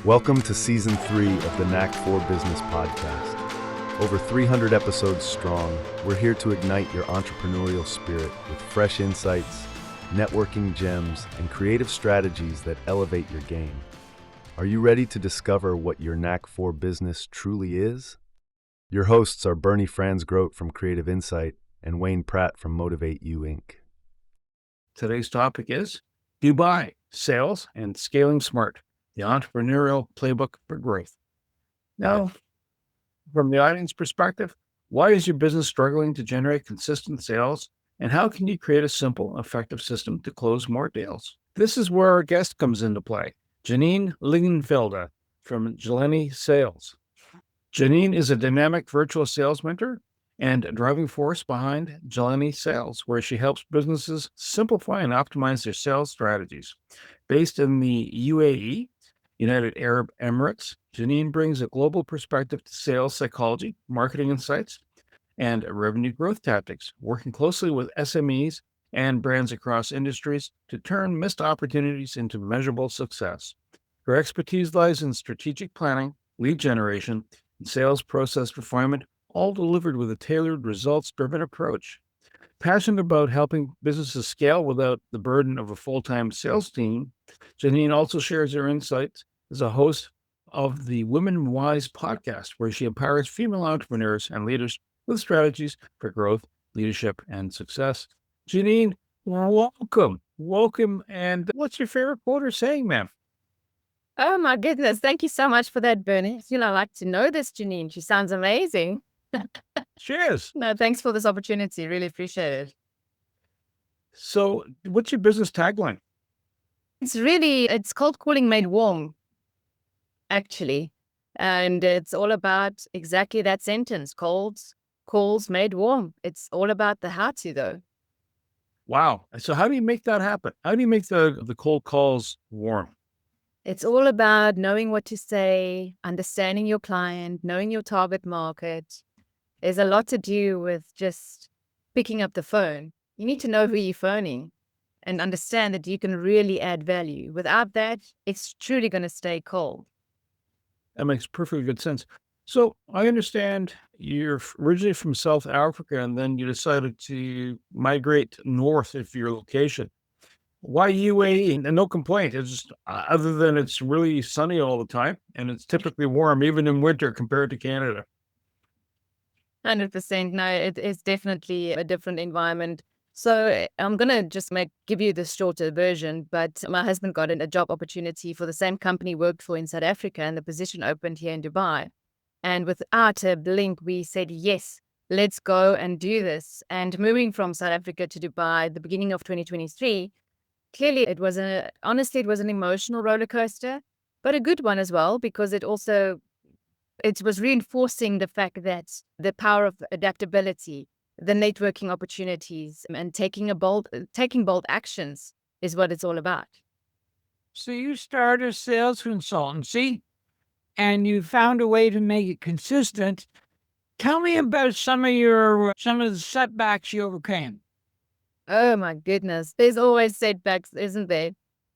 Welcome to Season 3 of the Knack for Business podcast. Over 300 episodes strong, we're here to ignite your entrepreneurial spirit with fresh insights, networking gems, and creative strategies that elevate your game. Are you ready to discover what your Knack for Business truly is? Your hosts are Bernie Franz-Grote from Creative Insight and Wayne Pratt from Motivate You, Inc. Today's topic is Dubai, Sales and Scaling Smart, the Entrepreneurial Playbook for Growth. Now, from the audience perspective, why is your business struggling to generate consistent sales, and how can you create a simple, effective system to close more deals? This is where our guest comes into play, Janine Lingenfelder from Jelani Sales. Janine is a dynamic virtual sales mentor and a driving force behind Jelani Sales, where she helps businesses simplify and optimize their sales strategies. Based in the UAE, United Arab Emirates, Janine brings a global perspective to sales psychology, marketing insights, and revenue growth tactics, working closely with SMEs and brands across industries to turn missed opportunities into measurable success. Her expertise lies in strategic planning, lead generation, and sales process refinement, all delivered with a tailored, results-driven approach. Passionate about helping businesses scale without the burden of a full-time sales team, Janine also shares her insights as a host of the Women Wise podcast, where she empowers female entrepreneurs and leaders with strategies for growth, leadership, and success. Janine, welcome. Welcome. And what's your favorite quote or saying, ma'am? Oh my goodness. Thank you so much for that, Bernie. I like to know this, Janine. She sounds amazing. Cheers. No, thanks for this opportunity. Really appreciate it. So what's your business tagline? It's cold calling made warm, actually. And it's all about exactly that sentence, cold calls made warm. It's all about the how to, though. Wow. So how do you make that happen? How do you make the cold calls warm? It's all about knowing what to say, understanding your client, knowing your target market. There's a lot to do with just picking up the phone. You need to know who you're phoning and understand that you can really add value. Without that, it's truly going to stay cold. That makes perfectly good sense. So I understand you're originally from South Africa, and then you decided to migrate north of your location. Why UAE? And no complaint. It's just, other than it's really sunny all the time, and it's typically warm even in winter compared to Canada. 100%. No, it is definitely a different environment. So I'm going to just give you the shorter version, but my husband got a job opportunity for the same company he worked for in South Africa, and the position opened here in Dubai. And without a blink, we said, yes, let's go and do this. And moving from South Africa to Dubai at the beginning of 2023, clearly it was an emotional roller coaster, but a good one as well, because it was reinforcing the fact that the power of adaptability, the networking opportunities, and taking bold actions is what it's all about. So you started a sales consultancy and you found a way to make it consistent. Tell me about some of the setbacks you overcame. Oh my goodness. There's always setbacks, isn't there?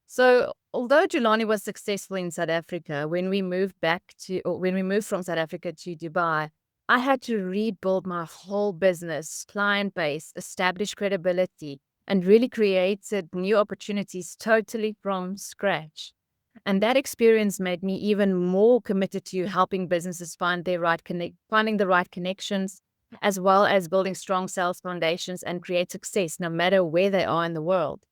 So although Jelani was successful in South Africa, when we moved from South Africa to Dubai, I had to rebuild my whole business, client base, establish credibility, and really created new opportunities totally from scratch. And that experience made me even more committed to helping businesses finding the right connections, as well as building strong sales foundations and create success no matter where they are in the world.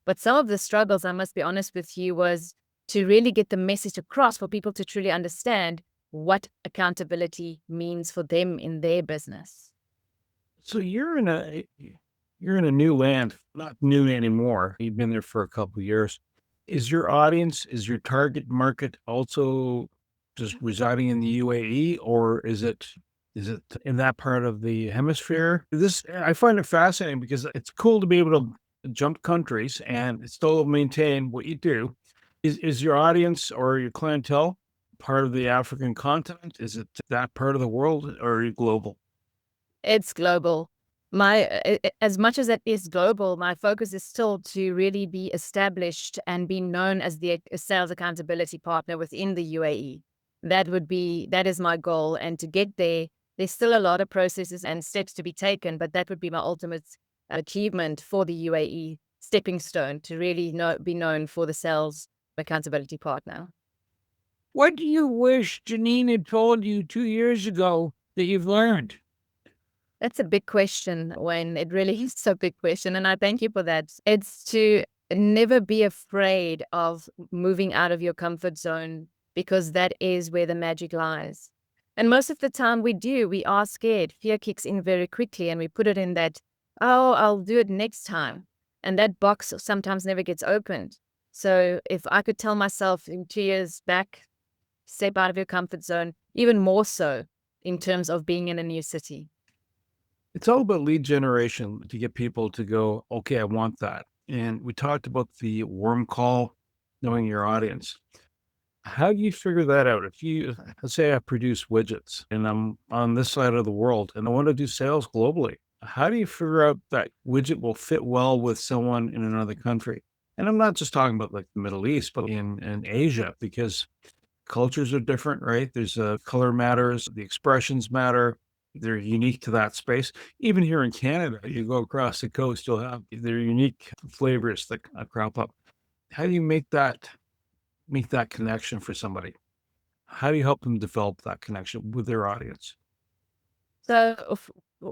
But some of the struggles, I must be honest with you, was to really get the message across for people to truly understand what accountability means for them in their business. So you're in a new land, not new anymore. You've been there for a couple of years. Is your target market also just residing in the UAE, or is it in that part of the hemisphere? I find it fascinating because it's cool to be able to jump countries and still maintain what you do. Is your audience or your clientele part of the African continent? Is it that part of the world, or are you global? It's global. As much as it is global, my focus is still to really be established and be known as the sales accountability partner within the UAE. That is my goal. And to get there, there's still a lot of processes and steps to be taken, but that would be my ultimate achievement for the UAE, stepping stone to really be known for the sales accountability partner. What do you wish Janine had told you 2 years ago that you've learned? That's a big question, Wayne. It really is a big question. And I thank you for that. It's to never be afraid of moving out of your comfort zone, because that is where the magic lies. And most of the time we are scared. Fear kicks in very quickly and we put it in that, oh, I'll do it next time. And that box sometimes never gets opened. So if I could tell myself in 2 years back, step out of your comfort zone, even more so in terms of being in a new city. It's all about lead generation to get people to go, okay, I want that. And we talked about the warm call, knowing your audience. How do you figure that out? Let's say I produce widgets and I'm on this side of the world and I want to do sales globally. How do you figure out that widget will fit well with someone in another country? And I'm not just talking about like the Middle East, but in Asia, because cultures are different, right? There's color matters, the expressions matter. They're unique to that space. Even here in Canada, you go across the coast, you'll have their unique flavors that crop up. How do you make that connection for somebody? How do you help them develop that connection with their audience? So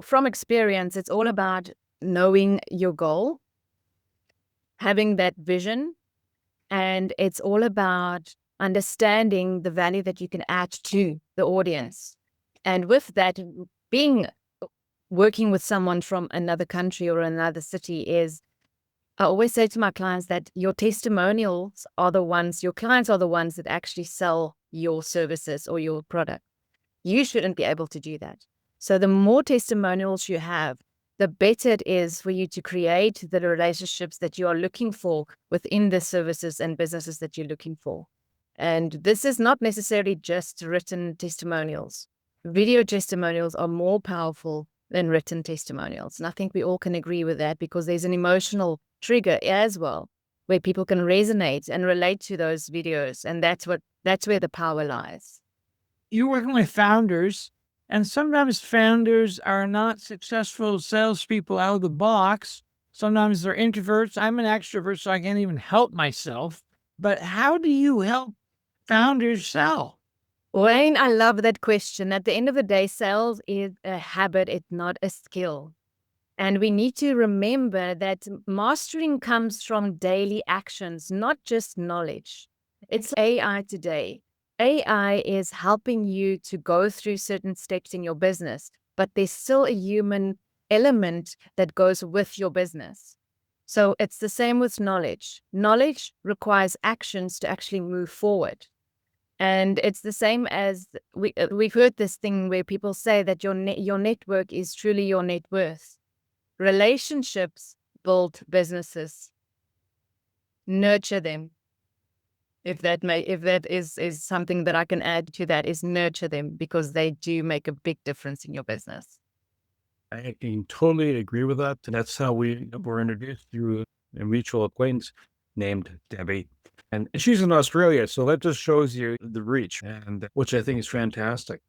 from experience, it's all about knowing your goal, having that vision, and it's all about understanding the value that you can add to the audience. And with that, working with someone from another country or another city I always say to my clients that your testimonials are your clients are the ones that actually sell your services or your product. You shouldn't be able to do that. So the more testimonials you have, the better it is for you to create the relationships that you are looking for within the services and businesses that you're looking for. And this is not necessarily just written testimonials. Video testimonials are more powerful than written testimonials. And I think we all can agree with that, because there's an emotional trigger as well, where people can resonate and relate to those videos. And that's where the power lies. You're working with founders, and sometimes founders are not successful salespeople out of the box. Sometimes they're introverts. I'm an extrovert, so I can't even help myself. But how do you help founders sell? Wayne, I love that question. At the end of the day, sales is a habit, it's not a skill. And we need to remember that mastering comes from daily actions, not just knowledge. It's AI today. AI is helping you to go through certain steps in your business, but there's still a human element that goes with your business. So it's the same with knowledge. Knowledge requires actions to actually move forward. And it's the same as we've heard this thing where people say that your network is truly your net worth. Relationships build businesses. Nurture them. If that is something that I can add to that, is nurture them, because they do make a big difference in your business. I can totally agree with that. And that's how we were introduced through a mutual acquaintance named Debbie. And she's in Australia, so that just shows you the reach, and which I think is fantastic.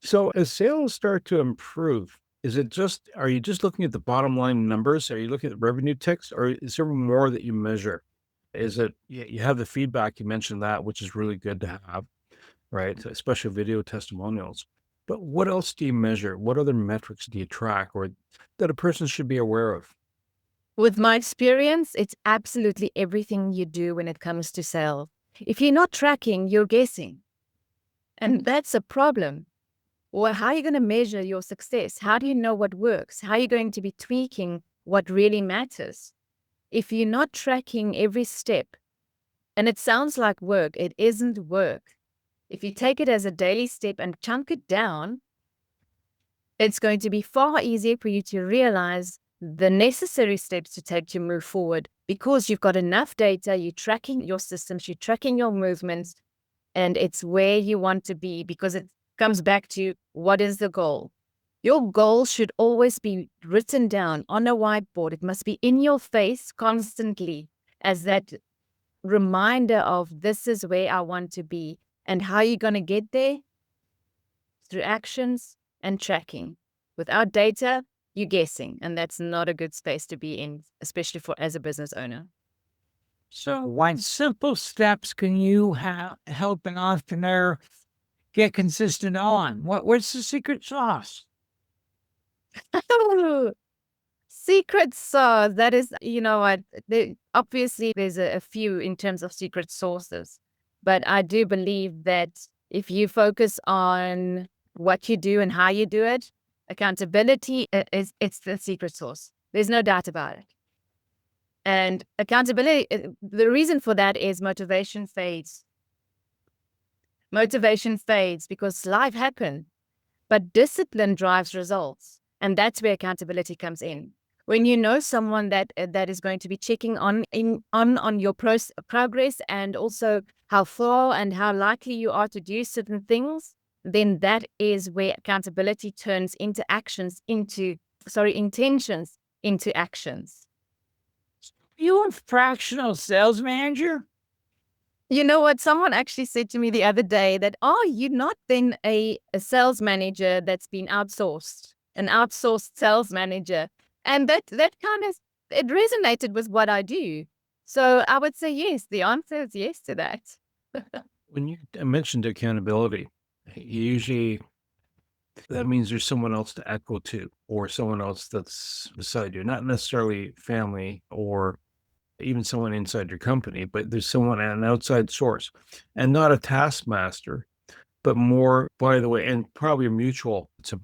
So as sales start to improve, are you just looking at the bottom line numbers? Are you looking at revenue ticks, or is there more that you measure? Is it, you have the feedback, you mentioned that, which is really good to have, right? Especially video testimonials. But what else do you measure? What other metrics do you track, or that a person should be aware of? With my experience, it's absolutely everything you do when it comes to sales. If you're not tracking, you're guessing. And that's a problem. Well, how are you going to measure your success? How do you know what works? How are you going to be tweaking what really matters? If you're not tracking every step, and it sounds like work, it isn't work. If you take it as a daily step and chunk it down, it's going to be far easier for you to realize the necessary steps to take to move forward, because you've got enough data, you're tracking your systems, you're tracking your movements, and it's where you want to be, because it comes back to what is the goal? Your goal should always be written down on a whiteboard. It must be in your face constantly as that reminder of this is where I want to be. And how you're going to get there? Through actions and tracking. Without data, you're guessing, and that's not a good space to be in, especially for as a business owner. So, what simple steps can you help an entrepreneur get consistent on? What's the secret sauce? Secret sauce, that is, you know what, obviously there's a few in terms of secret sauces, but I do believe that if you focus on what you do and how you do it, accountability it's the secret sauce. There's no doubt about it. And accountability, the reason for that is motivation fades. Motivation fades because life happens, but discipline drives results. And that's where accountability comes in. When you know someone that is going to be checking on your progress and also how far and how likely you are to do certain things, then that is where accountability turns into intentions into actions. You a fractional sales manager? You know what? Someone actually said to me the other day that, oh, you're not then a sales manager that's been outsourced, an outsourced sales manager. And that kind of, it resonated with what I do. So I would say yes. The answer is yes to that. When you mentioned accountability, usually that means there's someone else to echo to, or someone else that's beside you, not necessarily family or even someone inside your company, but there's someone at an outside source, and not a taskmaster, but more, by the way, and probably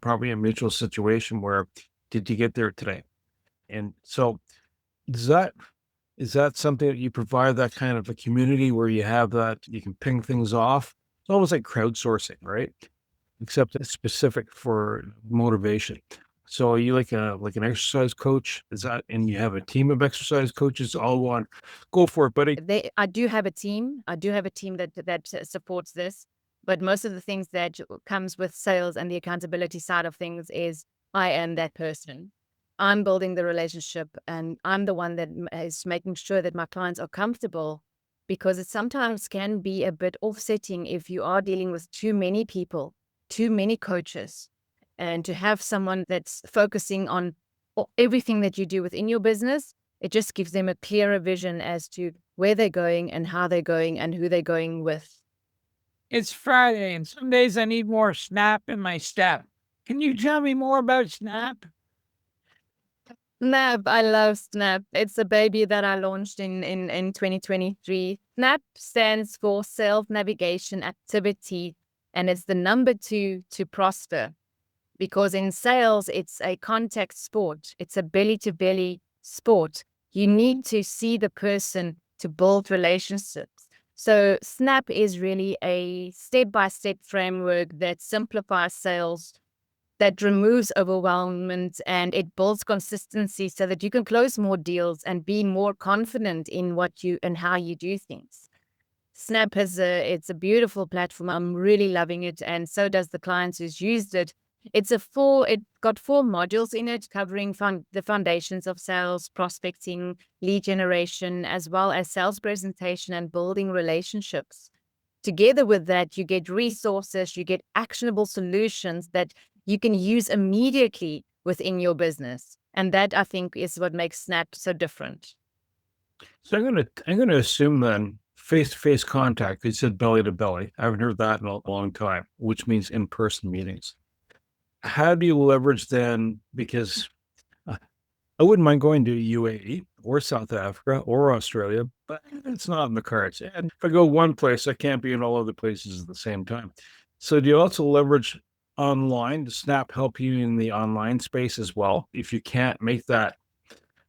probably a mutual situation where, did you get there today? And so is that something that you provide, that kind of a community where you have that, you can ping things off? It's almost like crowdsourcing, right? Except it's specific for motivation. So are you like an exercise coach? Is that, and you have a team of exercise coaches all want, go for it, buddy. I do have a team. I do have a team that supports this. But most of the things that comes with sales and the accountability side of things is I am that person. I'm building the relationship, and I'm the one that is making sure that my clients are comfortable, because it sometimes can be a bit offsetting if you are dealing with too many people, too many coaches, and to have someone that's focusing on everything that you do within your business, it just gives them a clearer vision as to where they're going and how they're going and who they're going with. It's Friday, and some days I need more snap in my step. Can you tell me more about Snap? Snap, I love Snap. It's a baby that I launched in 2023. Snap stands for self-navigation activity, and it's the number 2 to prosper. Because in sales, it's a contact sport. It's a belly-to-belly sport. You need to see the person to build relationships. So Snap is really a step-by-step framework that simplifies sales, that removes overwhelmment, and it builds consistency so that you can close more deals and be more confident in what you and how you do things. Snap it's a beautiful platform. I'm really loving it, and so does the clients who's used it. It got 4 modules in it covering the foundations of sales, prospecting, lead generation, as well as sales presentation and building relationships. Together with that, you get resources, you get actionable solutions that you can use immediately within your business. And that, I think, is what makes Snap so different. So I'm gonna assume then face-to-face contact. You said belly to belly. I haven't heard that in a long time, which means in-person meetings. How do you leverage then? Because I wouldn't mind going to UAE or South Africa or Australia, but it's not in the cards. And if I go one place, I can't be in all other places at the same time. So do you also leverage online? Does Snap help you in the online space as well, if you can't make that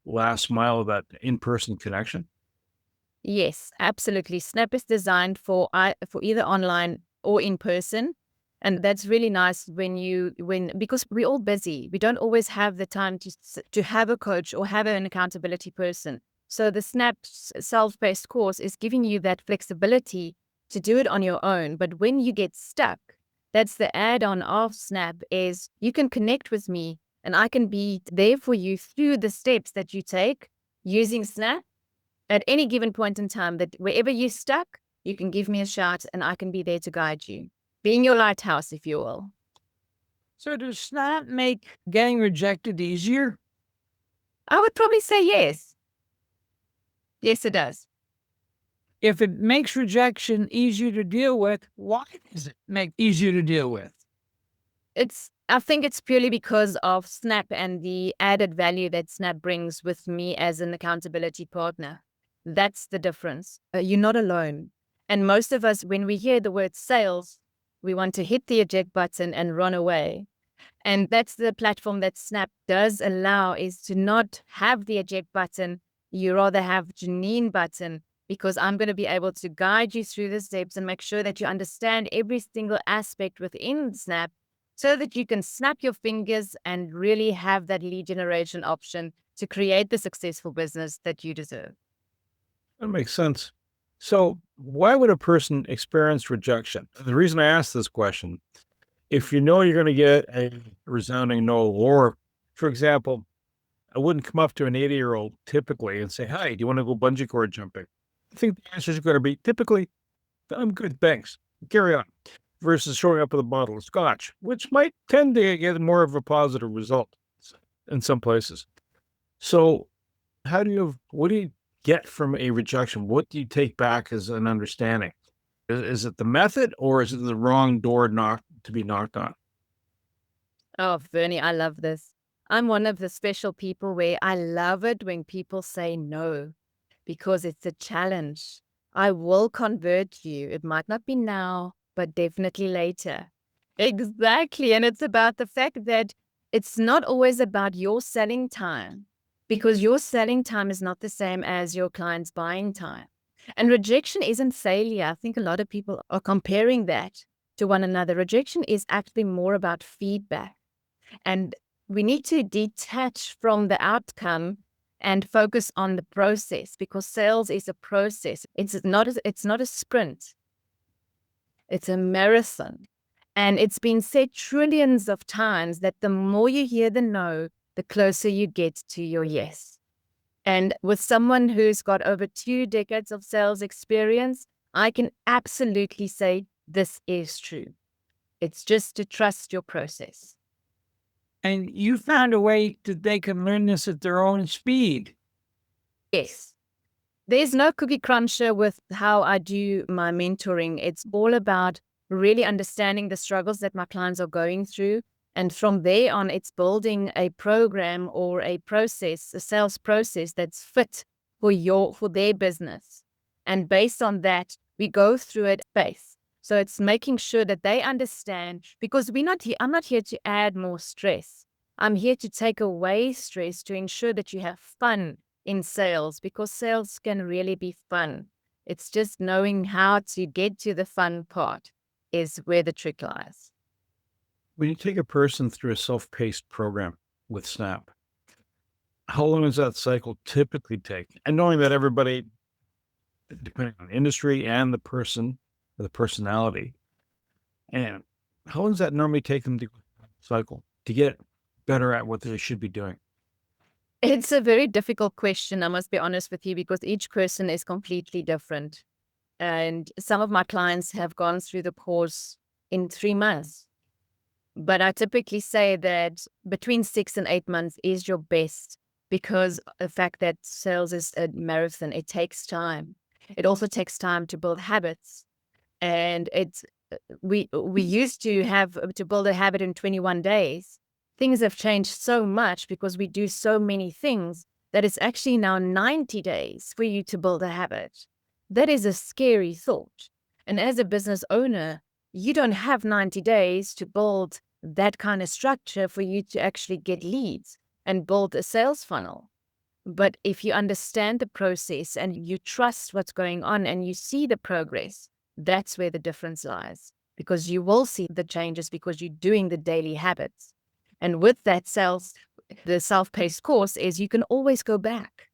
last mile of that in-person connection? Yes, absolutely. Snap is designed for either online or in person. And that's really nice because we're all busy. We don't always have the time to have a coach or have an accountability person. So the Snap self-paced course is giving you that flexibility to do it on your own. But when you get stuck, That's the add-on of Snap, is you can connect with me and I can be there for you through the steps that you take using Snap at any given point in time, that wherever you're stuck, you can give me a shout and I can be there to guide you. Being your lighthouse, if you will. So does Snap make getting rejected easier? I would probably say yes. Yes, it does. If it makes rejection easier to deal with, why does it make easier to deal with? I think it's purely because of Snap and the added value that Snap brings with me as an accountability partner. That's the difference. You're not alone. And most of us, when we hear the word sales, we want to hit the eject button and run away. And that's the platform that Snap does allow, is to not have the eject button. You rather have Janine button, because I'm going to be able to guide you through the steps and make sure that you understand every single aspect within Snap, so that you can snap your fingers and really have that lead generation option to create the successful business that you deserve. That makes sense. So why would a person experience rejection? The reason I ask this question, if you know you're going to get a resounding no, or for example, I wouldn't come up to an 80-year-old typically and say, "Hi, do you want to go bungee cord jumping?" I think the answer is going to be typically, "I'm good, thanks. Carry on." Versus showing up with a bottle of scotch, which might tend to get more of a positive result in some places. So what do you get from a rejection? What do you take back as an understanding? Is it the method, or is it the wrong door to be knocked on? Oh, Bernie, I love this. I'm one of the special people where I love it when people say no, because it's a challenge. I will convert you. It might not be now, but definitely later. Exactly. And it's about the fact that it's not always about your selling time, because your selling time is not the same as your client's buying time. And rejection isn't failure. I think a lot of people are comparing that to one another. Rejection is actually more about feedback. And we need to detach from the outcome and focus on the process, because sales is a process. It's not a sprint. It's a marathon. And it's been said trillions of times that the more you hear the no, the closer you get to your yes. And with someone who's got over 2 decades of sales experience, I can absolutely say this is true. It's just to trust your process. And you found a way that they can learn this at their own speed. Yes. There's no cookie cruncher with how I do my mentoring. It's all about really understanding the struggles that my clients are going through. And from there on, it's building a program or a process, a sales process that's fit for their business. And based on that, we go through it pace. So it's making sure that they understand, because I'm not here to add more stress. I'm here to take away stress, to ensure that you have fun in sales, because sales can really be fun. It's just knowing how to get to the fun part is where the trick lies. When you take a person through a self-paced program with Snap, how long does that cycle typically take? And knowing that everybody, depending on the industry and the person, or the personality, and how long does that normally take them to cycle to get better at what they should be doing? It's a very difficult question, I must be honest with you, because each person is completely different. And some of my clients have gone through the course in 3 months. But I typically say that between 6 and 8 months is your best, because the fact that sales is a marathon, it takes time. It also takes time to build habits. And we used to have to build a habit in 21 days. Things have changed so much because we do so many things that it's actually now 90 days for you to build a habit. That is a scary thought. And as a business owner, you don't have 90 days to build that kind of structure for you to actually get leads and build a sales funnel. But if you understand the process and you trust what's going on and you see the progress, that's where the difference lies, because you will see the changes because you're doing the daily habits. And with that the self-paced course is you can always go back.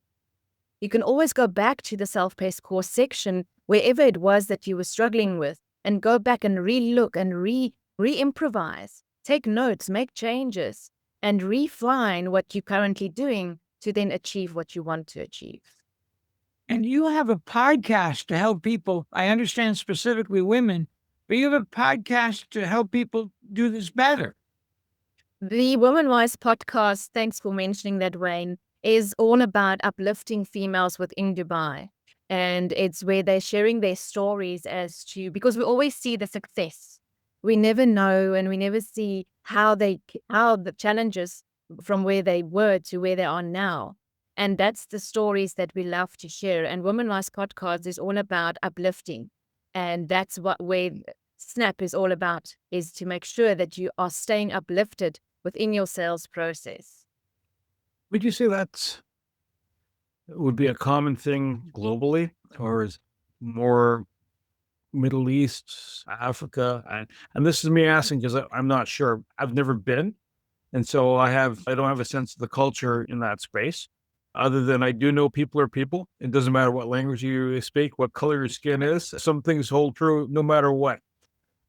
You can always go back to the self-paced course section, wherever it was that you were struggling with, and go back and re-look and re-improvise, take notes, make changes, and refine what you're currently doing to then achieve what you want to achieve. And you have a podcast to help people. I understand specifically women, but you have a podcast to help people do this better. The Woman Wise podcast, thanks for mentioning that, Wayne, is all about uplifting females within Dubai. And it's where they're sharing their stories as to, because we always see the success. We never know and we never see how the challenges from where they were to where they are now. And that's the stories that we love to share. And Woman Wise podcast is all about uplifting. And that's where Snap is all about, is to make sure that you are staying uplifted within your sales process. Would you say that would be a common thing globally, or is more Middle East, Africa? And this is me asking because I'm not sure. I've never been. And so I don't have a sense of the culture in that space, other than I do know people are people. It doesn't matter what language you speak, what color your skin is. Some things hold true no matter what.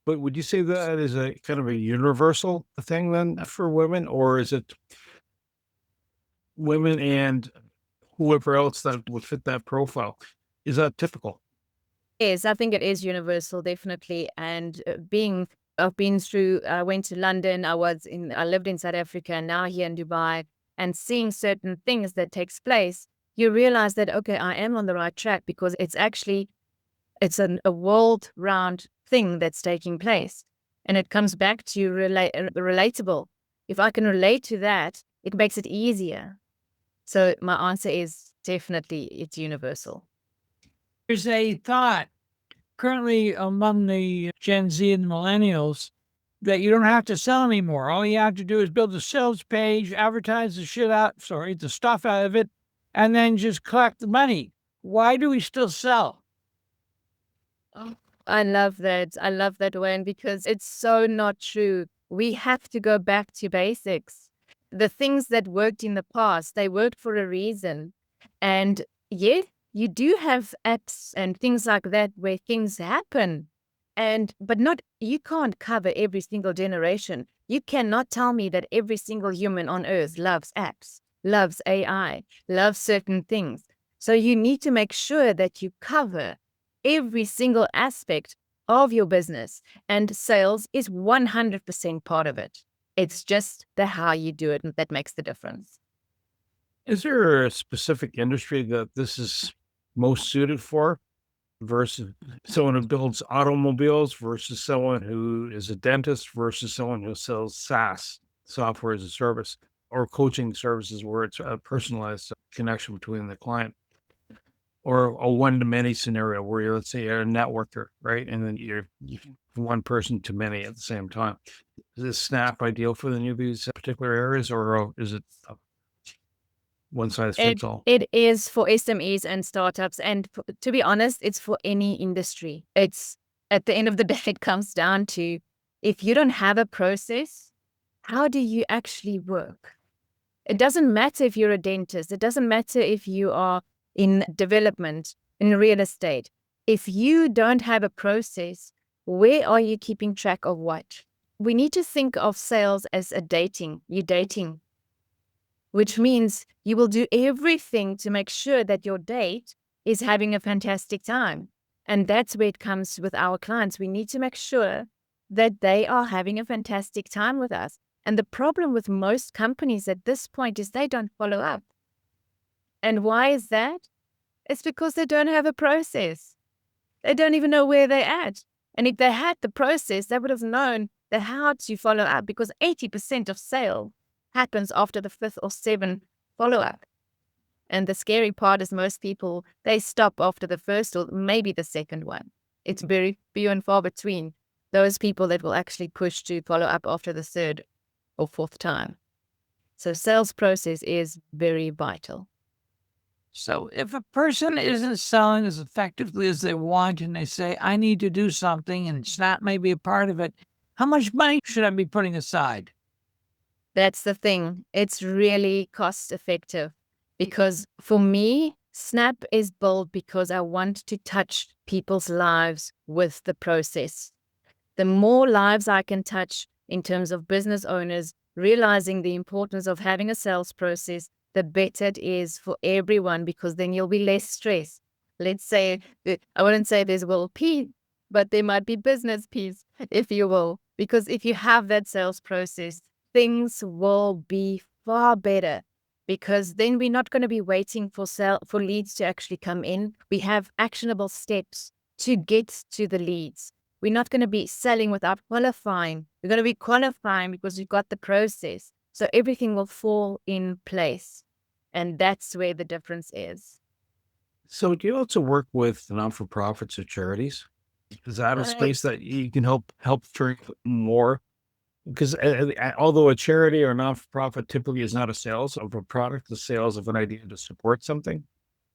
But would you say that is a kind of a universal thing then for women, or is it women and whoever else that would fit that profile? Is that typical? Yes, I think it is universal, definitely. And I've been through, I went to London, I lived in South Africa, and now here in Dubai, and seeing certain things that takes place, you realize that, okay, I am on the right track, because it's a world round thing that's taking place. And it comes back to relatable. If I can relate to that, it makes it easier. So my answer is definitely it's universal. There's a thought currently among the Gen Z and millennials that you don't have to sell anymore. All you have to do is build a sales page, advertise the stuff out of it, and then just collect the money. Why do we still sell? I love that. I love that, Wayne, because it's so not true. We have to go back to basics. The things that worked in the past, they worked for a reason. And yeah, you do have apps and things like that where things happen. But you can't cover every single generation. You cannot tell me that every single human on earth loves apps, loves AI, loves certain things. So you need to make sure that you cover every single aspect of your business, and sales is 100% part of it. It's just the how you do it that makes the difference. Is there a specific industry that this is most suited for, versus someone who builds automobiles versus someone who is a dentist versus someone who sells SaaS, software as a service, or coaching services where it's a personalized connection between the client? Or a one-to-many scenario where you're, let's say, you're a networker, right? And then you're one person to many at the same time. Is this Snap ideal for any of these particular areas, or is it one size fits all? It is for SMEs and startups. And to be honest, it's for any industry. It's at the end of the day, it comes down to, if you don't have a process, how do you actually work? It doesn't matter if you're a dentist. It doesn't matter if you are in development, in real estate. If you don't have a process, where are you keeping track of what? We need to think of sales as a dating. You're dating, which means you will do everything to make sure that your date is having a fantastic time. And that's where it comes with our clients. We need to make sure that they are having a fantastic time with us. And the problem with most companies at this point is they don't follow up. And why is that? It's because they don't have a process. They don't even know where they're at. And if they had the process, they would have known the how to follow up, because 80% of sale happens after the 5th or 7th follow-up. And the scary part is most people, they stop after the first or maybe the second one. It's very few and far between those people that will actually push to follow up after the 3rd or 4th time. So sales process is very vital. So if a person isn't selling as effectively as they want and they say, I need to do something, and Snap may be a part of it, how much money should I be putting aside? That's the thing. It's really cost effective, because for me, Snap is built because I want to touch people's lives with the process. The more lives I can touch in terms of business owners realizing the importance of having a sales process, the better it is for everyone, because then you'll be less stressed. Let's say, I wouldn't say there's world peace, but there might be business peace, if you will. Because if you have that sales process, things will be far better, because then we're not going to be waiting for leads to actually come in. We have actionable steps to get to the leads. We're not going to be selling without qualifying. We're going to be qualifying because we've got the process. So everything will fall in place. And that's where the difference is. So do you also work with non-for-profits or charities? Is that a space that you can help turn more? Because although a charity or non-for-profit typically is not a sales of a product, the sales of an idea to support something,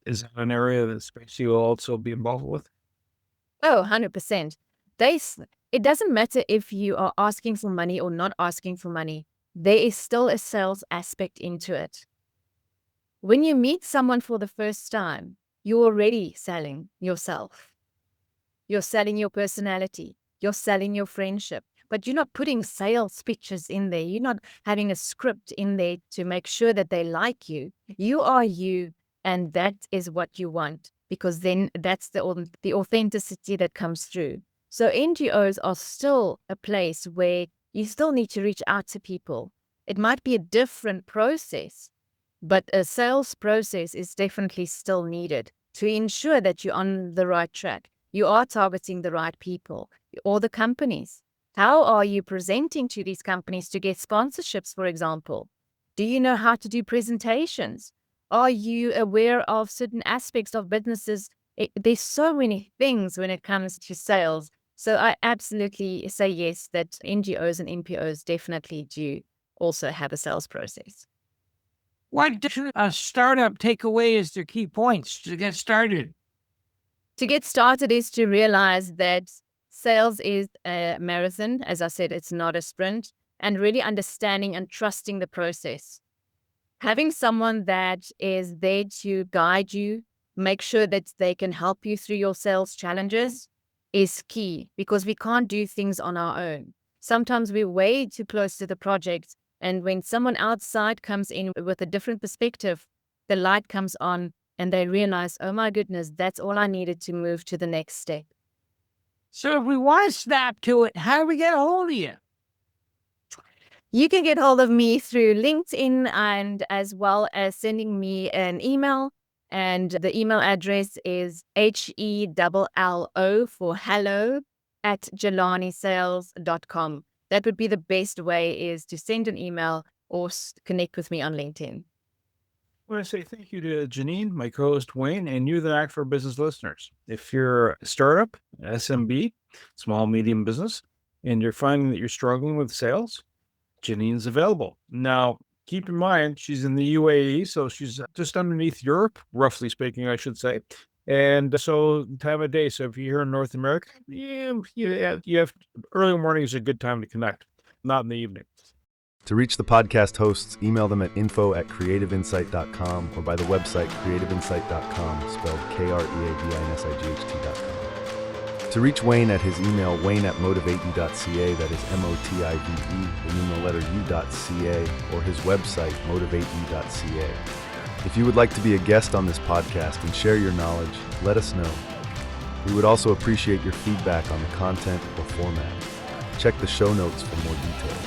is that an area that space you will also be involved with? Oh, 100%. It doesn't matter if you are asking for money or not asking for money. There is still a sales aspect into it. When you meet someone for the first time, you're already selling yourself. You're selling your personality. You're selling your friendship. But you're not putting sales pitches in there. You're not having a script in there to make sure that they like you. You are you, and that is what you want, because then that's the authenticity that comes through. So NGOs are still a place where you still need to reach out to people. It might be a different process, but a sales process is definitely still needed to ensure that you're on the right track. You are targeting the right people or the companies. How are you presenting to these companies to get sponsorships, for example? Do you know how to do presentations? Are you aware of certain aspects of businesses? There's so many things when it comes to sales. So I absolutely say yes, that NGOs and NPOs definitely do also have a sales process. What should a startup take away as their key points to get started? To get started is to realize that sales is a marathon. As I said, it's not a sprint, and really understanding and trusting the process. Having someone that is there to guide you, make sure that they can help you through your sales challenges is key, because we can't do things on our own. Sometimes we're way too close to the project, and when someone outside comes in with a different perspective, the light comes on and they realize, oh my goodness, that's all I needed to move to the next step. So if we want to snap to it, how do we get a hold of you? You can get hold of me through LinkedIn, and as well as sending me an email. And the email address is HELLO for hello @JelaniSales.com. That would be the best way, is to send an email or connect with me on LinkedIn. I want to say thank you to Janine, my co-host Wayne, and you, the Knack for Business listeners. If you're a startup, SMB, small, medium business, and you're finding that you're struggling with sales, Janine's available. Now, keep in mind, she's in the UAE, so she's just underneath Europe, roughly speaking, I should say. And so time of day. So if you're here in North America, you have early morning is a good time to connect, not in the evening. To reach the podcast hosts, email them at info@creativeinsight.com or by the website creativeinsight.com, spelled KREAVINSIGHT.com. To reach Wayne at his email, wayne@motivateyou.ca, that is MOTIVE, the numeral letter u.ca, or his website, motivateyou.ca. If you would like to be a guest on this podcast and share your knowledge, let us know. We would also appreciate your feedback on the content or format. Check the show notes for more details.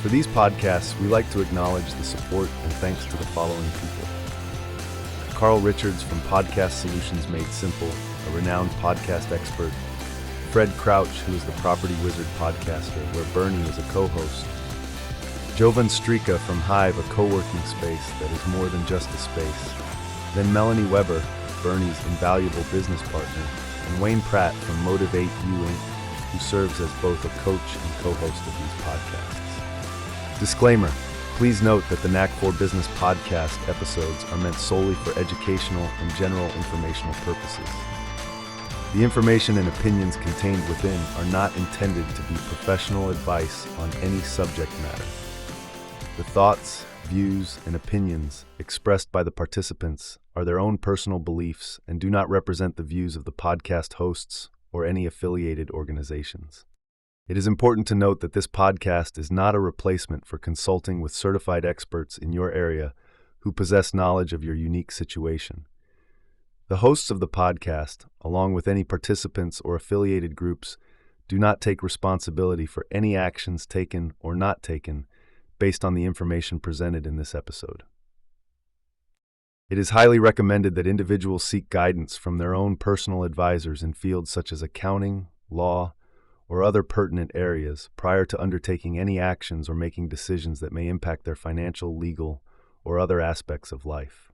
For these podcasts, we like to acknowledge the support and thanks to the following people. Carl Richards from Podcast Solutions Made Simple, a renowned podcast expert. Fred Crouch, who is the Property Wizard podcaster, where Bernie is a co-host. Jovan Strika from Hive, a co-working space that is more than just a space. Then Melanie Weber, Bernie's invaluable business partner, and Wayne Pratt from Motivate You Inc., who serves as both a coach and co-host of these podcasts. Disclaimer: please note that the Knack for Business podcast episodes are meant solely for educational and general informational purposes. The information and opinions contained within are not intended to be professional advice on any subject matter. The thoughts, views, and opinions expressed by the participants are their own personal beliefs and do not represent the views of the podcast hosts or any affiliated organizations. It is important to note that this podcast is not a replacement for consulting with certified experts in your area who possess knowledge of your unique situation. The hosts of the podcast, along with any participants or affiliated groups, do not take responsibility for any actions taken or not taken based on the information presented in this episode. It is highly recommended that individuals seek guidance from their own personal advisors in fields such as accounting, law, or other pertinent areas prior to undertaking any actions or making decisions that may impact their financial, legal, or other aspects of life.